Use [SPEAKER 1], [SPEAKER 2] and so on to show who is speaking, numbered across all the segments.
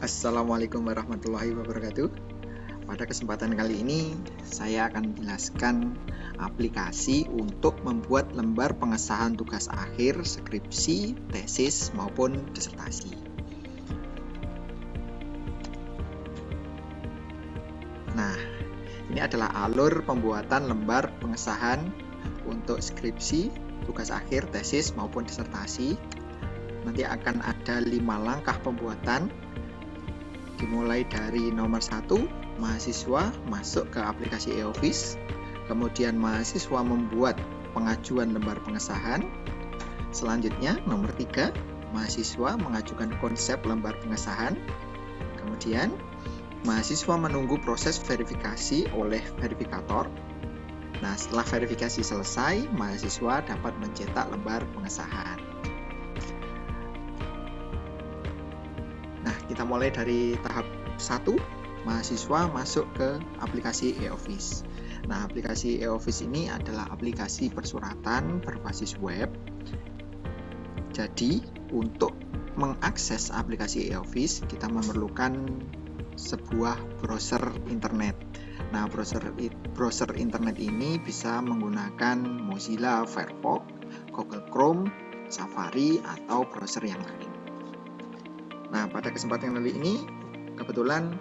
[SPEAKER 1] Assalamualaikum warahmatullahi wabarakatuh. Pada kesempatan kali ini saya akan menjelaskan aplikasi untuk membuat lembar pengesahan tugas akhir, skripsi, tesis maupun disertasi. Nah, ini adalah alur pembuatan lembar pengesahan untuk skripsi, tugas akhir, tesis maupun disertasi. Nanti akan ada 5 langkah pembuatan. Dimulai dari nomor 1, mahasiswa masuk ke aplikasi e-office, kemudian mahasiswa membuat pengajuan lembar pengesahan. Selanjutnya nomor 3, mahasiswa mengajukan konsep lembar pengesahan. Kemudian mahasiswa menunggu proses verifikasi oleh verifikator. Nah, setelah verifikasi selesai, mahasiswa dapat mencetak lembar pengesahan. Nah, kita mulai dari tahap 1, mahasiswa masuk ke aplikasi e-office. Nah, aplikasi e-office ini adalah aplikasi persuratan berbasis web. Jadi, untuk mengakses aplikasi e-office, kita memerlukan sebuah browser internet. Nah, browser internet ini bisa menggunakan Mozilla Firefox, Google Chrome, Safari, atau browser yang lain. Nah, pada kesempatan kali ini, kebetulan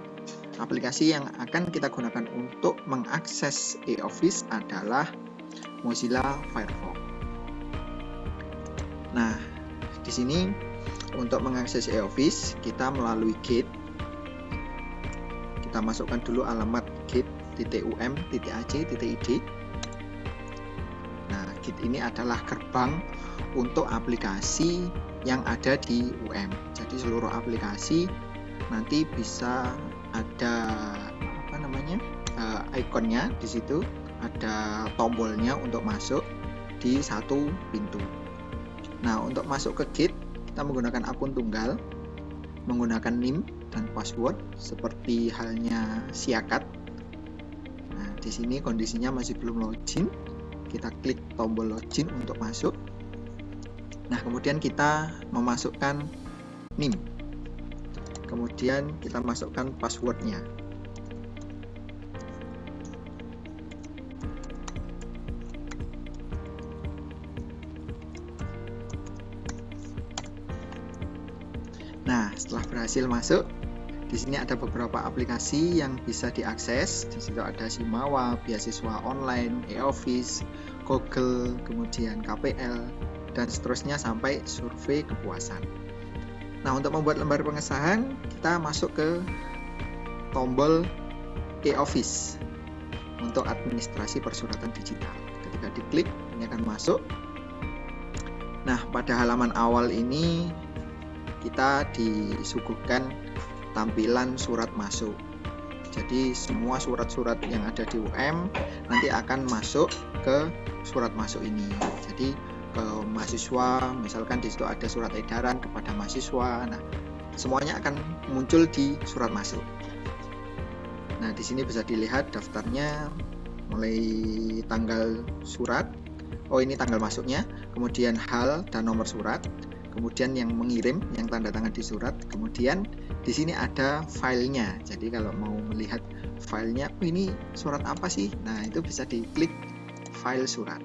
[SPEAKER 1] aplikasi yang akan kita gunakan untuk mengakses e-office adalah Mozilla Firefox. Nah, di sini untuk mengakses e-office, kita melalui gate. Kita masukkan dulu alamat gate.um.ac.id. Nah, gate ini adalah gerbang untuk aplikasi yang ada di UM. Jadi seluruh aplikasi nanti bisa ada ikonnya di situ, ada tombolnya untuk masuk di satu pintu. Nah, untuk masuk ke gate kita menggunakan akun tunggal, menggunakan NIM dan password seperti halnya Siakat. Nah, di sini kondisinya masih belum login. Kita klik tombol login untuk masuk. Nah, kemudian kita memasukkan NIM. Kemudian kita masukkan passwordnya. Nah, setelah berhasil masuk, di sini ada beberapa aplikasi yang bisa diakses. Di situ ada Simawa, beasiswa online, e-office, Google, kemudian KPL, dan seterusnya sampai survei kepuasan. Nah, untuk membuat lembar pengesahan, kita masuk ke tombol e-office untuk administrasi persuratan digital. Ketika diklik, ini akan masuk. Nah, pada halaman awal ini kita disuguhkan tampilan surat masuk. Jadi semua surat-surat yang ada di UM nanti akan masuk ke surat masuk ini. Jadi ke mahasiswa, misalkan di situ ada surat edaran kepada mahasiswa. Nah, semuanya akan muncul di surat masuk. Nah, di sini bisa dilihat daftarnya mulai tanggal surat. Oh, ini tanggal masuknya, kemudian hal dan nomor surat, kemudian yang mengirim, yang tanda tangan di surat, kemudian di sini ada filenya. Jadi kalau mau melihat filenya, oh ini surat apa sih? Nah, itu bisa diklik file surat.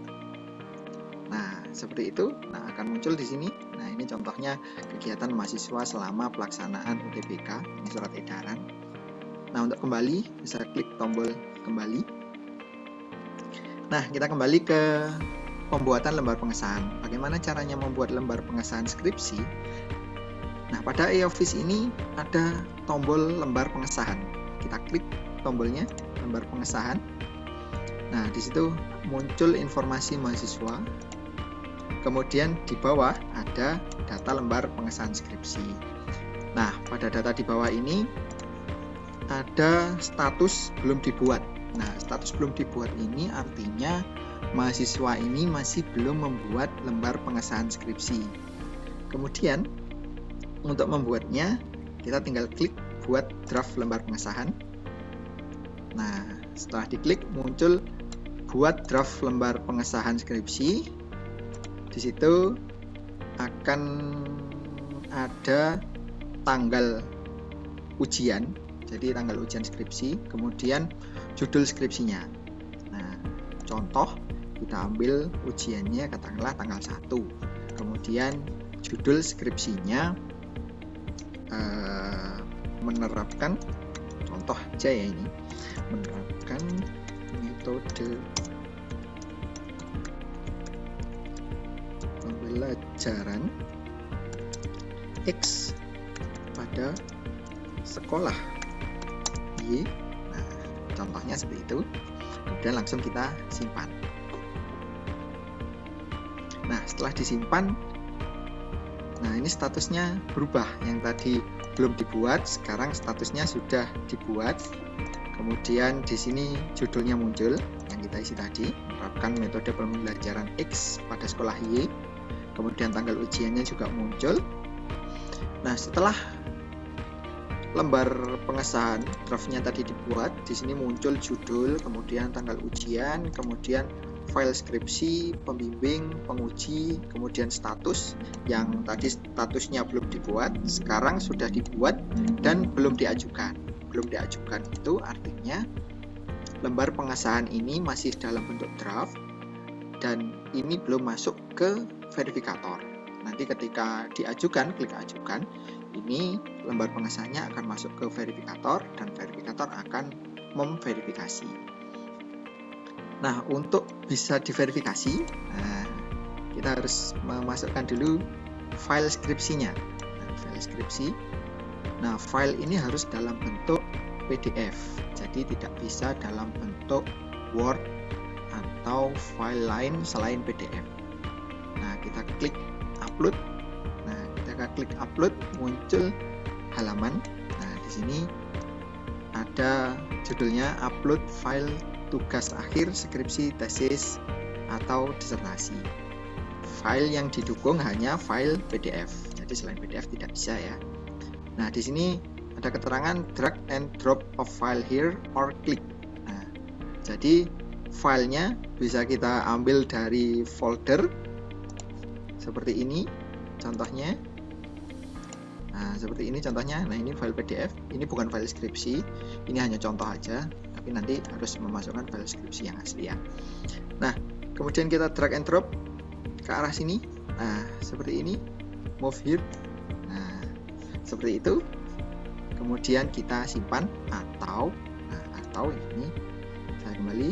[SPEAKER 1] Nah, seperti itu. Nah, akan muncul di sini. Nah, ini contohnya kegiatan mahasiswa selama pelaksanaan UTBK. Ini surat edaran. Nah, untuk kembali bisa klik tombol kembali. Nah, kita kembali ke pembuatan lembar pengesahan. Bagaimana caranya membuat lembar pengesahan skripsi? Nah, pada e-office ini ada tombol lembar pengesahan. Kita klik tombolnya, lembar pengesahan. Nah, di situ muncul informasi mahasiswa. Kemudian di bawah ada data lembar pengesahan skripsi. Nah, pada data di bawah ini ada status belum dibuat. Nah, status belum dibuat ini artinya mahasiswa ini masih belum membuat lembar pengesahan skripsi. Kemudian untuk membuatnya, kita tinggal klik buat draft lembar pengesahan. Nah, setelah diklik muncul buat draft lembar pengesahan skripsi. Di situ akan ada tanggal ujian, jadi tanggal ujian skripsi, kemudian judul skripsinya. Nah, contoh kita ambil ujiannya katakanlah tanggal 1, kemudian judul skripsinya menerapkan, contoh aja ya ini, menerapkan metode pembelajaran X pada sekolah Y. Nah, contohnya seperti itu. Kemudian langsung kita simpan. Nah, setelah disimpan, nah ini statusnya berubah. Yang tadi belum dibuat, sekarang statusnya sudah dibuat. Kemudian di sini judulnya muncul yang kita isi tadi, menerapkan metode pembelajaran X pada sekolah Y. Kemudian tanggal ujiannya juga muncul. Nah, setelah lembar pengesahan draftnya tadi dibuat, di sini muncul judul, kemudian tanggal ujian, kemudian file skripsi, pembimbing, penguji, kemudian status. Yang tadi statusnya belum dibuat, sekarang sudah dibuat dan belum diajukan. Belum diajukan itu artinya lembar pengesahan ini masih dalam bentuk draft dan ini belum masuk ke verifikator. Nanti ketika diajukan, klik ajukan, ini lembar pengesahannya akan masuk ke verifikator dan verifikator akan memverifikasi. Nah, untuk bisa diverifikasi, kita harus memasukkan dulu file skripsinya. File skripsi. Nah, file ini harus dalam bentuk PDF, jadi tidak bisa dalam bentuk Word atau file lain selain PDF. Nah, kita klik upload. Nah, kita klik upload, muncul halaman. Nah, di sini ada judulnya upload file tugas akhir skripsi, tesis, atau disertasi. File yang didukung hanya file PDF. Jadi selain PDF tidak bisa ya. Nah, di sini ada keterangan drag and drop of file here or click. Nah, jadi filenya bisa kita ambil dari folder seperti ini contohnya. Nah, seperti ini contohnya. Nah, ini file PDF, ini bukan file skripsi, ini hanya contoh aja, tapi nanti harus memasukkan file skripsi yang asli ya. Nah, kemudian kita drag and drop ke arah sini. Nah, seperti ini, move here. Nah, seperti itu. Kemudian kita simpan atau ini saya kembali.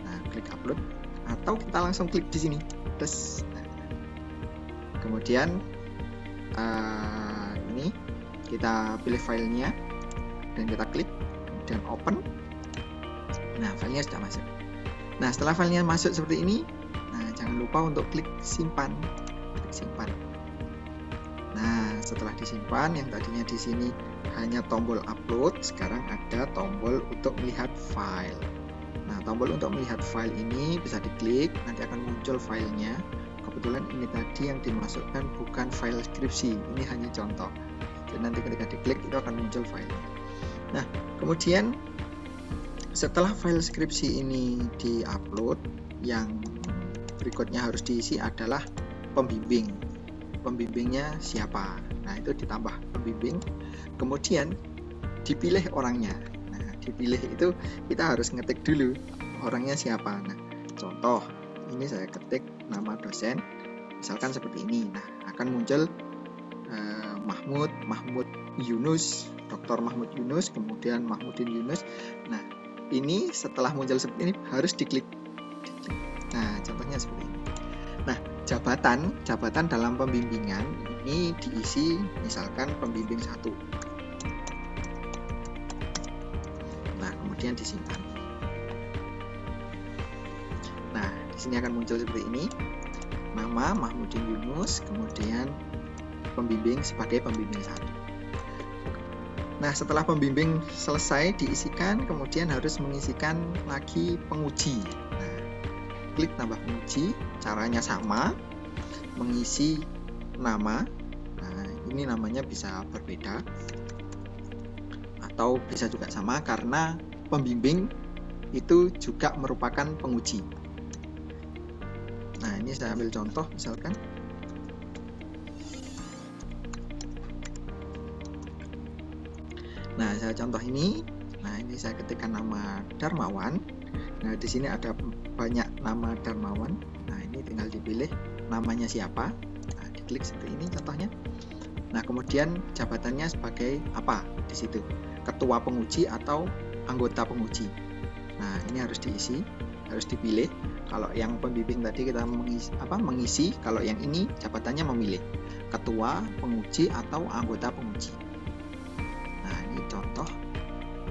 [SPEAKER 1] Nah, klik upload atau kita langsung klik di sini. Terus kemudian ini kita pilih filenya dan kita klik, kemudian open. Nah, filenya sudah masuk. Nah, setelah filenya masuk seperti ini, nah jangan lupa untuk klik simpan. Klik simpan. Nah, setelah disimpan, yang tadinya di sini hanya tombol upload, sekarang ada tombol untuk melihat file. Nah, tombol untuk melihat file ini bisa diklik, nanti akan muncul filenya. Kebetulan ini tadi yang dimasukkan bukan file skripsi, ini hanya contoh. Jadi nanti ketika diklik itu akan muncul filenya. Nah, kemudian setelah file skripsi ini diupload, yang berikutnya harus diisi adalah pembimbing. Pembimbingnya siapa? Nah, itu ditambah pembimbing. Kemudian dipilih orangnya. Nah, dipilih itu kita harus ngetik dulu orangnya siapa. Nah, contoh ini saya ketik nama dosen, misalkan seperti ini. Nah, akan muncul Mahmud Yunus, Dr. Mahmud Yunus, kemudian Mahmudin Yunus. Nah, ini setelah muncul seperti ini harus diklik. Nah, contohnya seperti ini. Nah, jabatan dalam pembimbingan ini diisi misalkan pembimbing 1. Nah, kemudian disimpan. Nah, di sini akan muncul seperti ini. Nama Mahmudin Yunus, kemudian pembimbing sebagai pembimbing 1. Nah, setelah pembimbing selesai diisikan, kemudian harus mengisikan lagi penguji. Nah, klik tambah penguji, caranya sama, mengisi nama. Nah, ini namanya bisa berbeda atau bisa juga sama karena pembimbing itu juga merupakan penguji. Nah, ini saya ambil contoh misalkan. Nah, saya contoh ini. Nah, ini saya ketikkan nama Darmawan. Nah, di sini ada banyak nama Darmawan. Nah, ini tinggal dipilih namanya siapa. Nah, diklik seperti ini contohnya. Nah, kemudian jabatannya sebagai apa di situ? Ketua penguji atau anggota penguji. Nah, ini harus diisi, harus dipilih. Kalau yang pembimbing tadi kita mengisi, kalau yang ini jabatannya memilih ketua penguji atau anggota penguji. Nah, ini contoh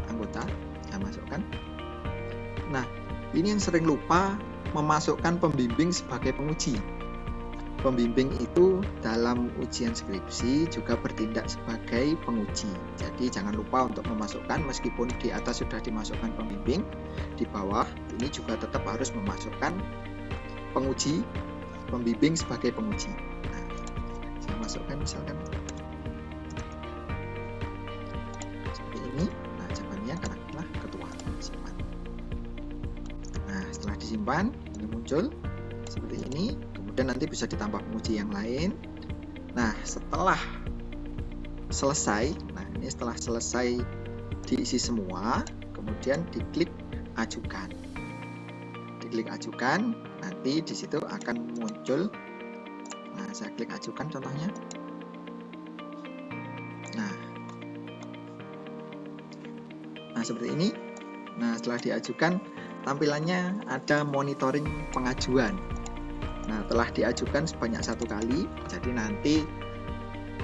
[SPEAKER 1] anggota saya masukkan. Nah, ini yang sering lupa memasukkan pembimbing sebagai penguji. Pembimbing itu dalam ujian skripsi juga bertindak sebagai penguji. Jadi jangan lupa untuk memasukkan, meskipun di atas sudah dimasukkan pembimbing, di bawah ini juga tetap harus memasukkan penguji, pembimbing sebagai penguji. Nah, saya masukkan misalkan seperti ini. Nah, jawabannya katakanlah ketua. Simpan. Nah, setelah disimpan, ini muncul seperti ini. Kemudian nanti bisa ditambah penguji yang lain. Nah, setelah selesai, setelah selesai diisi semua, kemudian diklik ajukan. Diklik ajukan, nanti di situ akan muncul. Nah, saya klik ajukan contohnya. Nah, seperti ini. Nah, setelah diajukan, tampilannya ada monitoring pengajuan. Nah, telah diajukan sebanyak 1 kali, jadi nanti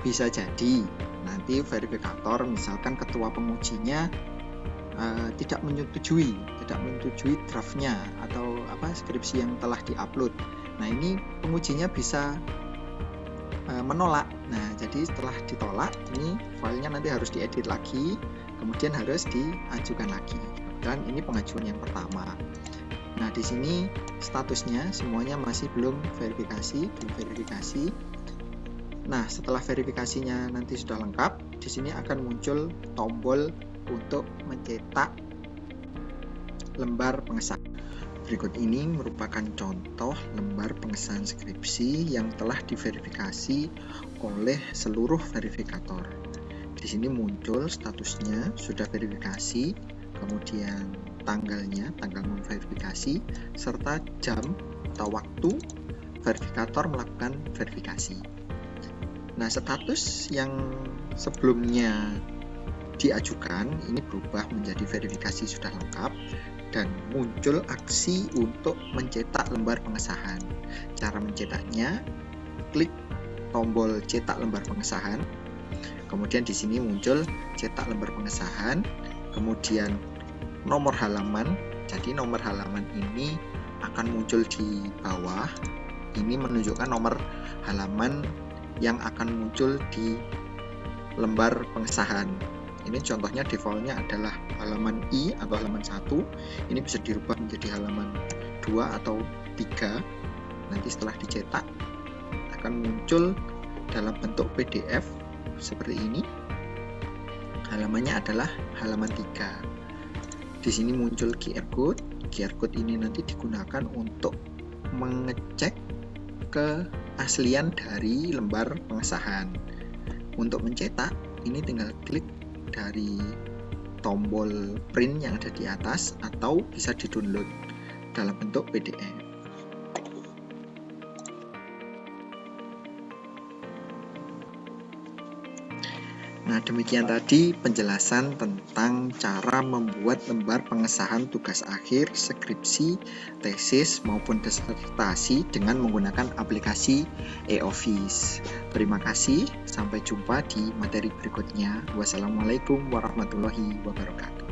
[SPEAKER 1] bisa jadi nanti verifikator, misalkan ketua pengujinya tidak menyetujui draftnya atau skripsi yang telah diupload. Nah, ini pengujinya bisa menolak. Nah, jadi setelah ditolak, ini filenya nanti harus diedit lagi, kemudian harus diajukan lagi. Dan ini pengajuan yang pertama. Nah, di sini statusnya semuanya masih belum verifikasi. Nah, setelah verifikasinya nanti sudah lengkap, di sini akan muncul tombol untuk mencetak lembar pengesahan. Berikut ini merupakan contoh lembar pengesahan skripsi yang telah diverifikasi oleh seluruh verifikator. Di sini muncul statusnya sudah verifikasi, kemudian tanggalnya, tanggal memverifikasi, serta jam atau waktu verifikator melakukan verifikasi. Nah, status yang sebelumnya diajukan ini berubah menjadi verifikasi sudah lengkap dan muncul aksi untuk mencetak lembar pengesahan. Cara mencetaknya, klik tombol cetak lembar pengesahan. Kemudian di sini muncul cetak lembar pengesahan, kemudian nomor halaman. Jadi nomor halaman ini akan muncul di bawah. Ini menunjukkan nomor halaman yang akan muncul di lembar pengesahan. Ini contohnya defaultnya adalah halaman I atau halaman 1. Ini bisa dirubah menjadi halaman 2 atau 3. Nanti setelah dicetak akan muncul dalam bentuk PDF seperti ini. Halamannya adalah halaman 3. Di sini muncul QR code. QR code ini nanti digunakan untuk mengecek keaslian dari lembar pengesahan. Untuk mencetak, ini tinggal klik dari tombol print yang ada di atas atau bisa di-download dalam bentuk PDF. Nah, demikian tadi penjelasan tentang cara membuat lembar pengesahan tugas akhir, skripsi, tesis, maupun disertasi dengan menggunakan aplikasi e-Office. Terima kasih, sampai jumpa di materi berikutnya. Wassalamualaikum warahmatullahi wabarakatuh.